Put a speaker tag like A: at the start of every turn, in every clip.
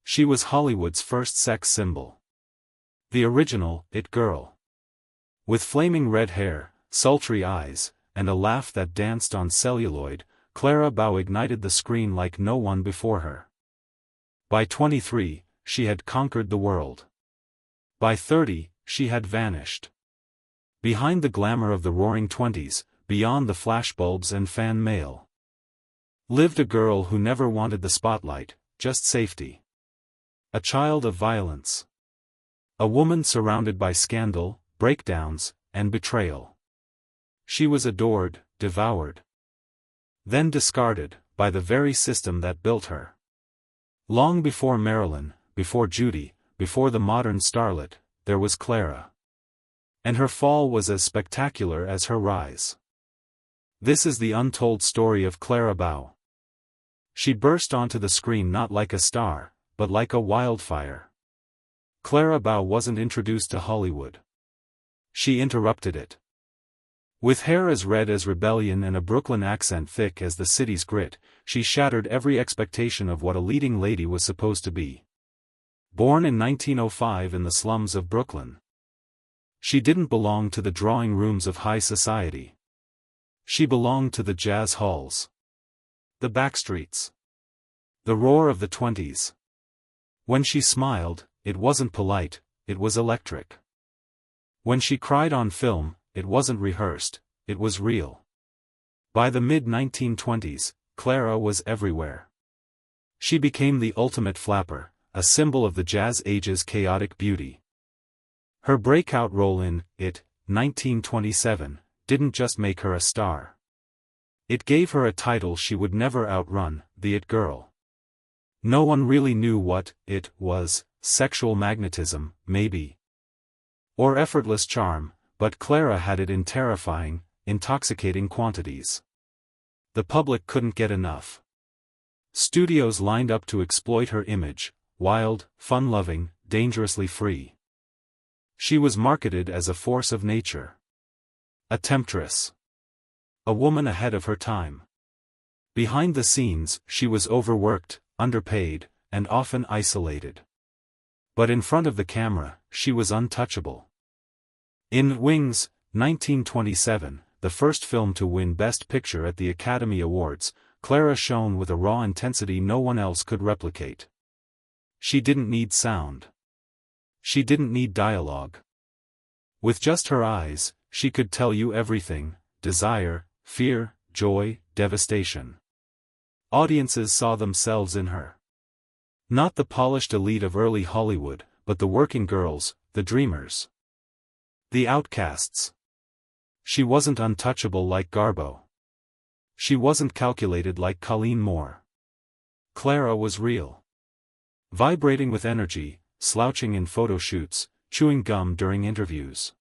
A: She was Hollywood's first sex symbol. The original It Girl. With flaming red hair, sultry eyes, and a laugh that danced on celluloid, Clara Bow ignited the screen like no one before her. By 23, she had conquered the world. By 30, she had vanished. Behind the glamour of the roaring 20s, beyond the flashbulbs and fan mail, lived a girl who never wanted the spotlight, just safety. A child of violence. A woman surrounded by scandal, breakdowns, and betrayal. She was adored, devoured, then discarded, by the very system that built her. Long before Marilyn, before Judy, before the modern starlet, there was Clara. And her fall was as spectacular as her rise. This is the untold story of Clara Bow. She burst onto the screen not like a star, but like a wildfire. Clara Bow wasn't introduced to Hollywood. She interrupted it. With hair as red as rebellion and a Brooklyn accent thick as the city's grit, she shattered every expectation of what a leading lady was supposed to be. Born in 1905 in the slums of Brooklyn, she didn't belong to the drawing rooms of high society. She belonged to the jazz halls, the backstreets, the roar of the 20s. When she smiled, it wasn't polite, it was electric. When she cried on film, it wasn't rehearsed, it was real. By the mid-1920s, Clara was everywhere. She became the ultimate flapper, a symbol of the jazz age's chaotic beauty. Her breakout role in It, 1927, didn't just make her a star. It gave her a title she would never outrun, the It Girl. No one really knew what it was, sexual magnetism, maybe, or effortless charm, but Clara had it in terrifying, intoxicating quantities. The public couldn't get enough. Studios lined up to exploit her image, wild, fun-loving, dangerously free. She was marketed as a force of nature. A temptress. A woman ahead of her time. Behind the scenes, she was overworked, underpaid, and often isolated. But in front of the camera, she was untouchable. In Wings, 1927, the first film to win Best Picture at the Academy Awards, Clara shone with a raw intensity no one else could replicate. She didn't need sound. She didn't need dialogue. With just her eyes, she could tell you everything: desire, fear, joy, devastation. Audiences saw themselves in her. Not the polished elite of early Hollywood, but the working girls, the dreamers, the outcasts. She wasn't untouchable like Garbo. She wasn't calculated like Colleen Moore. Clara was real. Vibrating with energy, slouching in photo shoots, chewing gum during interviews.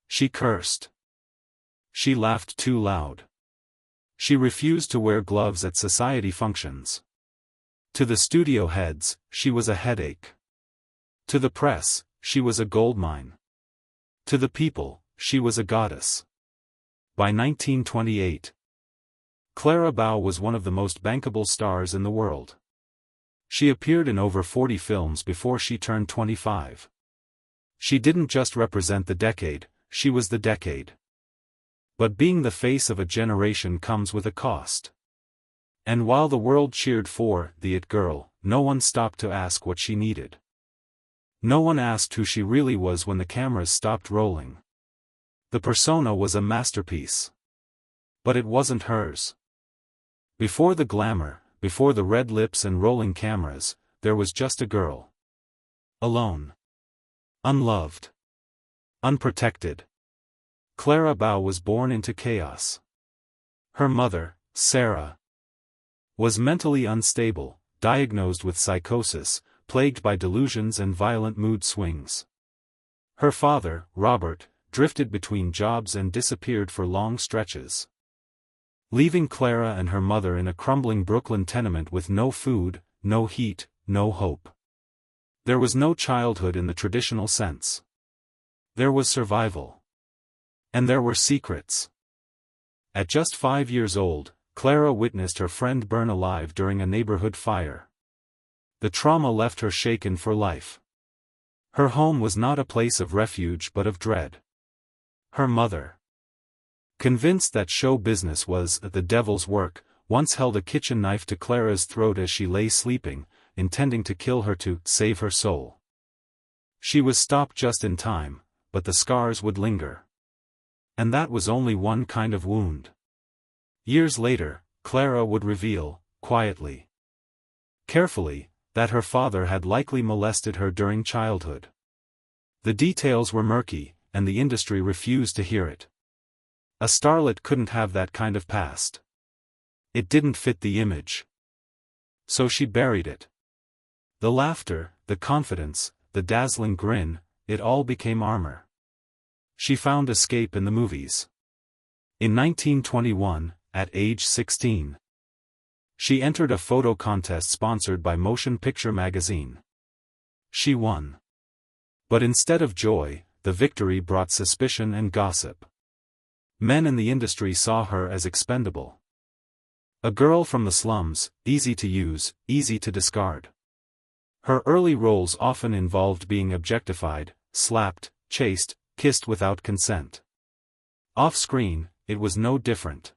A: She cursed. She laughed too loud. She refused to wear gloves at society functions. To the studio heads, she was a headache. To the press, she was a goldmine. To the people, she was a goddess. By 1928, Clara Bow was one of the most bankable stars in the world. She appeared in over 40 films before she turned 25. She didn't just represent the decade, she was the decade. But being the face of a generation comes with a cost. And while the world cheered for the It Girl, no one stopped to ask what she needed. No one asked who she really was when the cameras stopped rolling. The persona was a masterpiece. But it wasn't hers. Before the glamour, before the red lips and rolling cameras, there was just a girl. Alone. Unloved. Unprotected. Clara Bow was born into chaos. Her mother, Sarah, was mentally unstable, diagnosed with psychosis, plagued by delusions and violent mood swings. Her father, Robert, drifted between jobs and disappeared for long stretches, leaving Clara and her mother in a crumbling Brooklyn tenement with no food, no heat, no hope. There was no childhood in the traditional sense. There was survival. And there were secrets. At just 5 years old, Clara witnessed her friend burn alive during a neighborhood fire. The trauma left her shaken for life. Her home was not a place of refuge but of dread. Her mother, convinced that show business was the devil's work, once held a kitchen knife to Clara's throat as she lay sleeping, intending to kill her to save her soul. She was stopped just in time, but the scars would linger. And that was only one kind of wound. Years later, Clara would reveal, quietly, carefully, that her father had likely molested her during childhood. The details were murky, and the industry refused to hear it. A starlet couldn't have that kind of past. It didn't fit the image. So she buried it. The laughter, the confidence, the dazzling grin, it all became armor. She found escape in the movies. In 1921, at age 16, she entered a photo contest sponsored by Motion Picture Magazine. She won. But instead of joy, the victory brought suspicion and gossip. Men in the industry saw her as expendable. A girl from the slums, easy to use, easy to discard. Her early roles often involved being objectified, slapped, chased, kissed without consent. Off-screen, it was no different.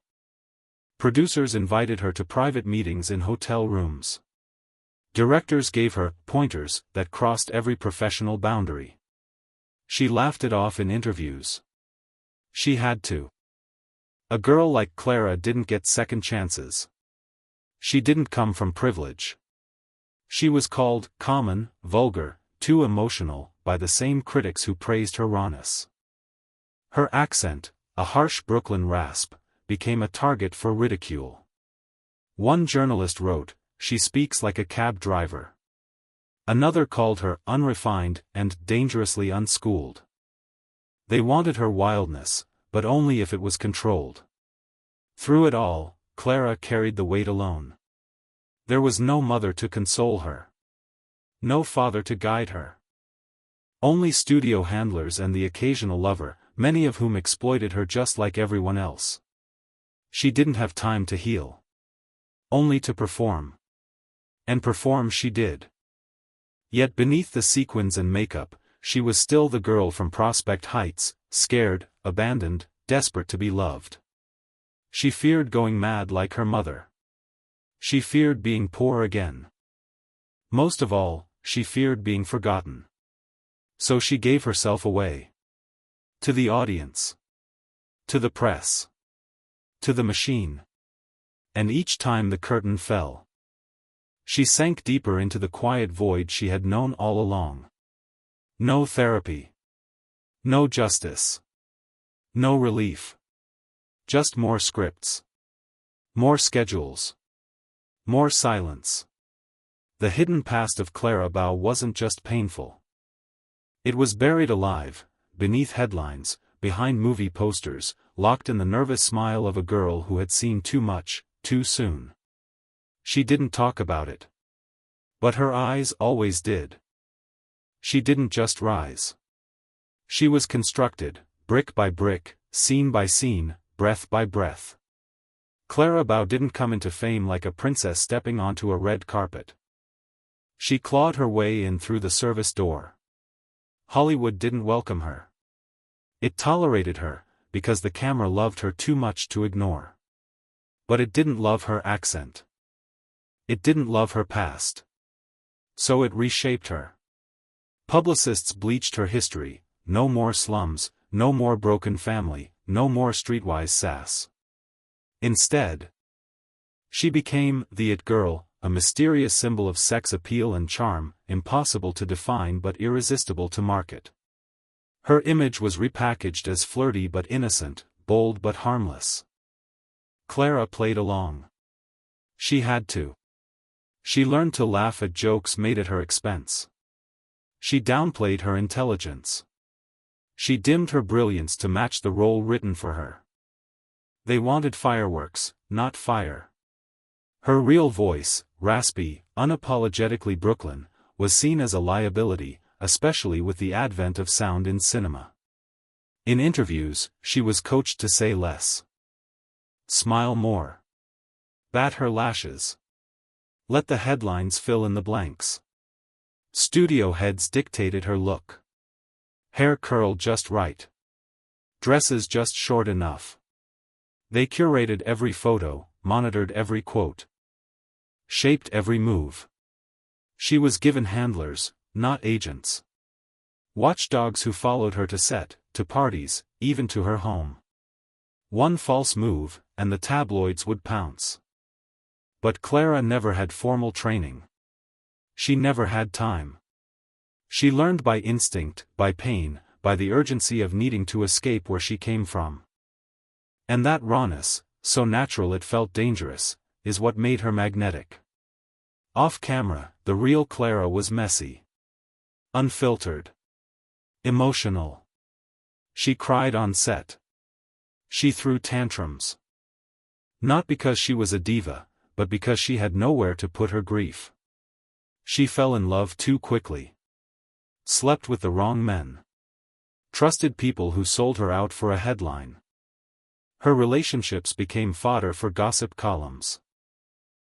A: Producers invited her to private meetings in hotel rooms. Directors gave her pointers that crossed every professional boundary. She laughed it off in interviews. She had to. A girl like Clara didn't get second chances. She didn't come from privilege. She was called common, vulgar, too emotional, by the same critics who praised her rawness. Her accent, a harsh Brooklyn rasp, became a target for ridicule. One journalist wrote, "She speaks like a cab driver." Another called her unrefined and dangerously unschooled. They wanted her wildness, but only if it was controlled. Through it all, Clara carried the weight alone. There was no mother to console her. No father to guide her. Only studio handlers and the occasional lover, many of whom exploited her just like everyone else. She didn't have time to heal. Only to perform. And perform she did. Yet beneath the sequins and makeup, she was still the girl from Prospect Heights, scared, abandoned, desperate to be loved. She feared going mad like her mother. She feared being poor again. Most of all, she feared being forgotten. So she gave herself away. To the audience. To the press. To the machine. And each time the curtain fell, she sank deeper into the quiet void she had known all along. No therapy. No justice. No relief. Just more scripts. More schedules. More silence. The hidden past of Clara Bow wasn't just painful. It was buried alive, beneath headlines, behind movie posters, locked in the nervous smile of a girl who had seen too much, too soon. She didn't talk about it. But her eyes always did. She didn't just rise. She was constructed, brick by brick, scene by scene, breath by breath. Clara Bow didn't come into fame like a princess stepping onto a red carpet. She clawed her way in through the service door. Hollywood didn't welcome her. It tolerated her, because the camera loved her too much to ignore. But it didn't love her accent. It didn't love her past. So it reshaped her. Publicists bleached her history, no more slums, no more broken family, no more streetwise sass. Instead, she became the it girl, a mysterious symbol of sex appeal and charm, impossible to define but irresistible to market. Her image was repackaged as flirty but innocent, bold but harmless. Clara played along. She had to. She learned to laugh at jokes made at her expense. She downplayed her intelligence. She dimmed her brilliance to match the role written for her. They wanted fireworks, not fire. Her real voice, raspy, unapologetically Brooklyn, was seen as a liability, especially with the advent of sound in cinema. In interviews, she was coached to say less. Smile more. Bat her lashes. Let the headlines fill in the blanks. Studio heads dictated her look. Hair curled just right. Dresses just short enough. They curated every photo, monitored every quote. Shaped every move. She was given handlers, not agents. Watchdogs who followed her to set, to parties, even to her home. One false move, and the tabloids would pounce. But Clara never had formal training. She never had time. She learned by instinct, by pain, by the urgency of needing to escape where she came from. And that rawness, so natural it felt dangerous, is what made her magnetic. Off camera, the real Clara was messy. Unfiltered. Emotional. She cried on set. She threw tantrums. Not because she was a diva, but because she had nowhere to put her grief. She fell in love too quickly. Slept with the wrong men. Trusted people who sold her out for a headline. Her relationships became fodder for gossip columns.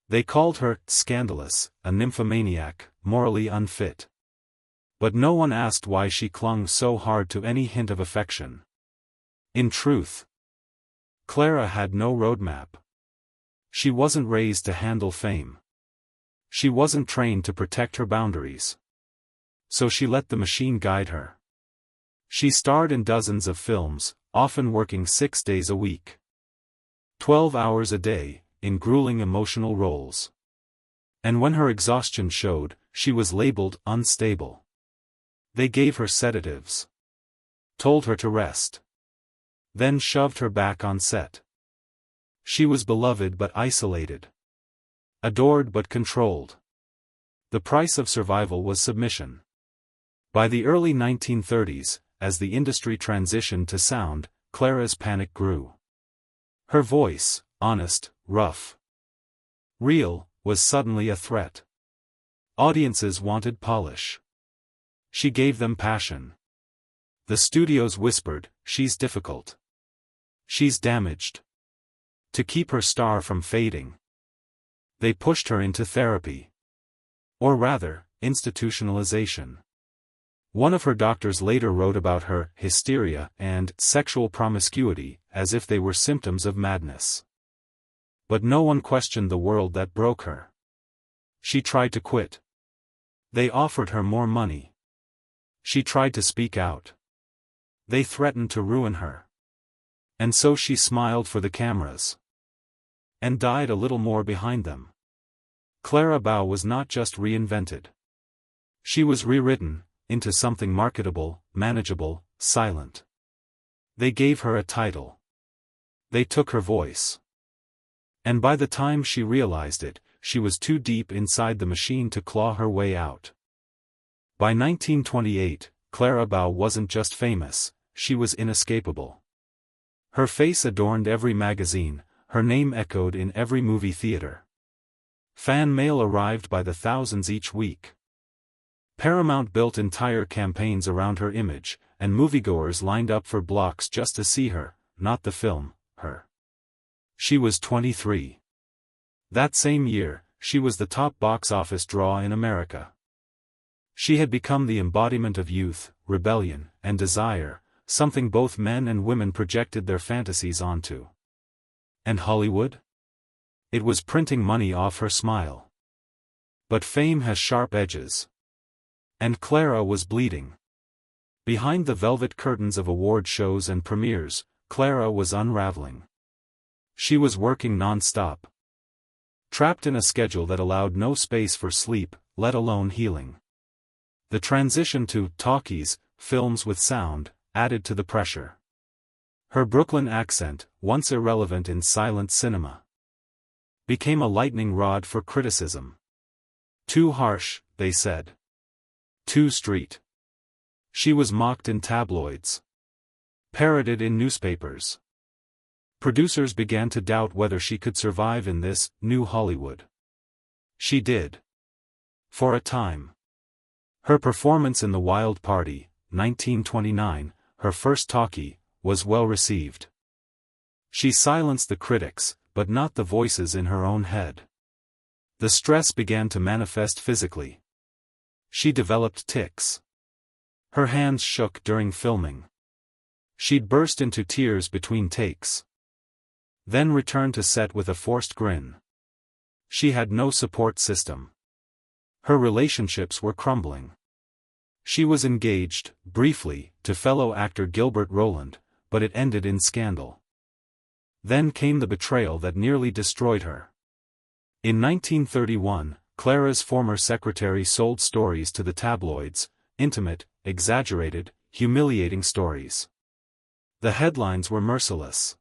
A: They called her scandalous, a nymphomaniac, morally unfit. But no one asked why she clung so hard to any hint of affection. In truth, Clara had no roadmap. She wasn't raised to handle fame. She wasn't trained to protect her boundaries. So she let the machine guide her. She starred in dozens of films, often working 6 days a week. 12 hours a day, in grueling emotional roles. And when her exhaustion showed, she was labeled unstable. They gave her sedatives. Told her to rest. Then shoved her back on set. She was beloved but isolated. Adored but controlled. The price of survival was submission. By the early 1930s, as the industry transitioned to sound, Clara's panic grew. Her voice, honest, rough, real, was suddenly a threat. Audiences wanted polish. She gave them passion. The studios whispered, "She's difficult. She's damaged." To keep her star from fading, they pushed her into therapy. Or rather, institutionalization. One of her doctors later wrote about her hysteria and sexual promiscuity as if they were symptoms of madness. But no one questioned the world that broke her. She tried to quit. They offered her more money. She tried to speak out. They threatened to ruin her. And so she smiled for the cameras. And died a little more behind them. Clara Bow was not just reinvented. She was rewritten, into something marketable, manageable, silent. They gave her a title. They took her voice. And by the time she realized it, she was too deep inside the machine to claw her way out. By 1928, Clara Bow wasn't just famous, she was inescapable. Her face adorned every magazine, her name echoed in every movie theater. Fan mail arrived by the thousands each week. Paramount built entire campaigns around her image, and moviegoers lined up for blocks just to see her, not the film, her. She was 23. That same year, she was the top box office draw in America. She had become the embodiment of youth, rebellion, and desire, something both men and women projected their fantasies onto. And Hollywood? It was printing money off her smile. But fame has sharp edges. And Clara was bleeding. Behind the velvet curtains of award shows and premieres, Clara was unraveling. She was working non-stop. Trapped in a schedule that allowed no space for sleep, let alone healing. The transition to talkies, films with sound, added to the pressure. Her Brooklyn accent, once irrelevant in silent cinema, became a lightning rod for criticism. Too harsh, they said. Too street. She was mocked in tabloids. Parroted in newspapers. Producers began to doubt whether she could survive in this new Hollywood. She did. For a time. Her performance in The Wild Party, 1929, her first talkie, was well received. She silenced the critics, but not the voices in her own head. The stress began to manifest physically. She developed tics. Her hands shook during filming. She'd burst into tears between takes. Then return to set with a forced grin. She had no support system. Her relationships were crumbling. She was engaged, briefly, to fellow actor Gilbert Roland, but it ended in scandal. Then came the betrayal that nearly destroyed her. In 1931, Clara's former secretary sold stories to the tabloids, intimate, exaggerated, humiliating stories. The headlines were merciless.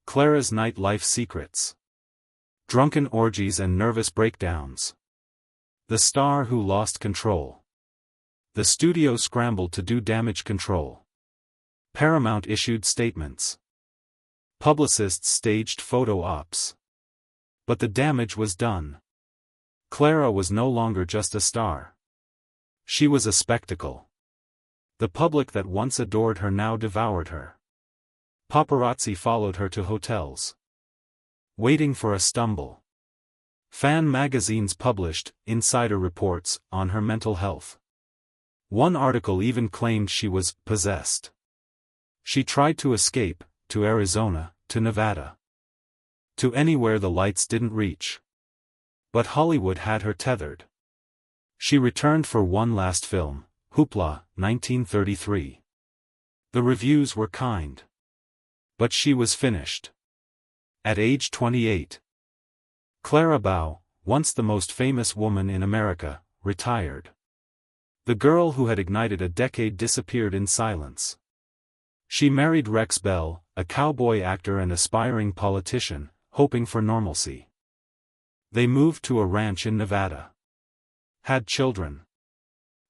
A: Clara's nightlife secrets. Drunken orgies and nervous breakdowns. The star who lost control. The studio scrambled to do damage control. Paramount issued statements. Publicists staged photo ops. But the damage was done. Clara was no longer just a star. She was a spectacle. The public that once adored her now devoured her. Paparazzi followed her to hotels, waiting for a stumble. Fan magazines published insider reports on her mental health. One article even claimed she was possessed. She tried to escape, to Arizona, to Nevada. To anywhere the lights didn't reach. But Hollywood had her tethered. She returned for one last film, Hoopla, 1933. The reviews were kind. But she was finished. At age 28. Clara Bow, once the most famous woman in America, retired. The girl who had ignited a decade disappeared in silence. She married Rex Bell, a cowboy actor and aspiring politician, hoping for normalcy. They moved to a ranch in Nevada. Had children.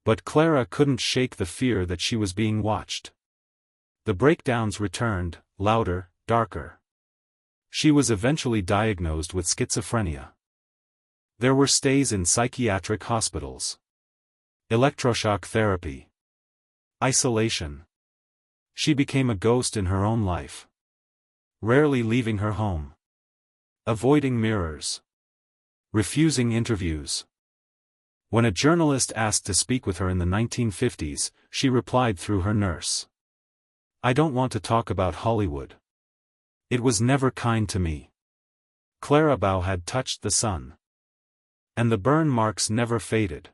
A: But Clara couldn't shake the fear that she was being watched. The breakdowns returned, louder, darker. She was eventually diagnosed with schizophrenia. There were stays in psychiatric hospitals. Electroshock therapy. Isolation. She became a ghost in her own life. Rarely leaving her home. Avoiding mirrors. Refusing interviews. When a journalist asked to speak with her in the 1950s, she replied through her nurse. "I don't want to talk about Hollywood. It was never kind to me." Clara Bow had touched the sun. And the burn marks never faded.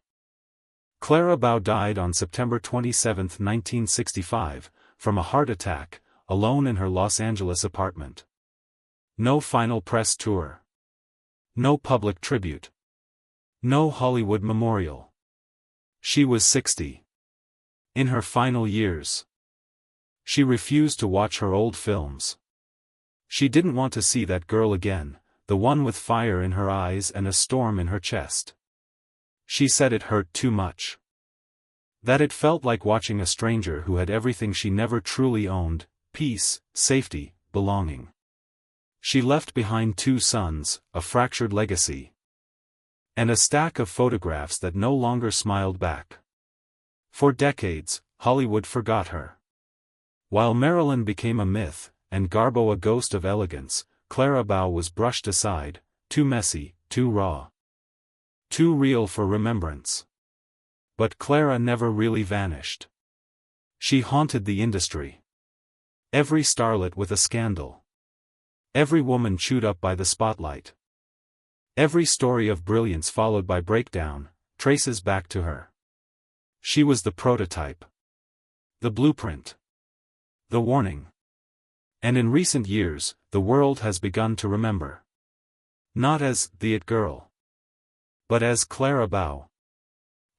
A: Clara Bow died on September 27, 1965, from a heart attack, alone in her Los Angeles apartment. No final press tour. No public tribute. No Hollywood memorial. She was 60. In her final years. She refused to watch her old films. She didn't want to see that girl again, the one with fire in her eyes and a storm in her chest. She said it hurt too much. That it felt like watching a stranger who had everything she never truly owned: peace, safety, belonging. She left behind 2 sons, a fractured legacy. And a stack of photographs that no longer smiled back. For decades, Hollywood forgot her. While Marilyn became a myth, and Garbo a ghost of elegance, Clara Bow was brushed aside, too messy, too raw. Too real for remembrance. But Clara never really vanished. She haunted the industry. Every starlet with a scandal. Every woman chewed up by the spotlight. Every story of brilliance followed by breakdown, traces back to her. She was the prototype. The blueprint. The warning. And in recent years, the world has begun to remember. Not as the It Girl. But as Clara Bow.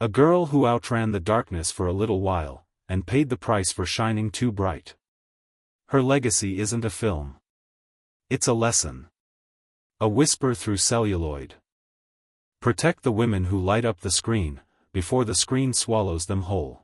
A: A girl who outran the darkness for a little while, and paid the price for shining too bright. Her legacy isn't a film. It's a lesson. A whisper through celluloid. Protect the women who light up the screen, before the screen swallows them whole.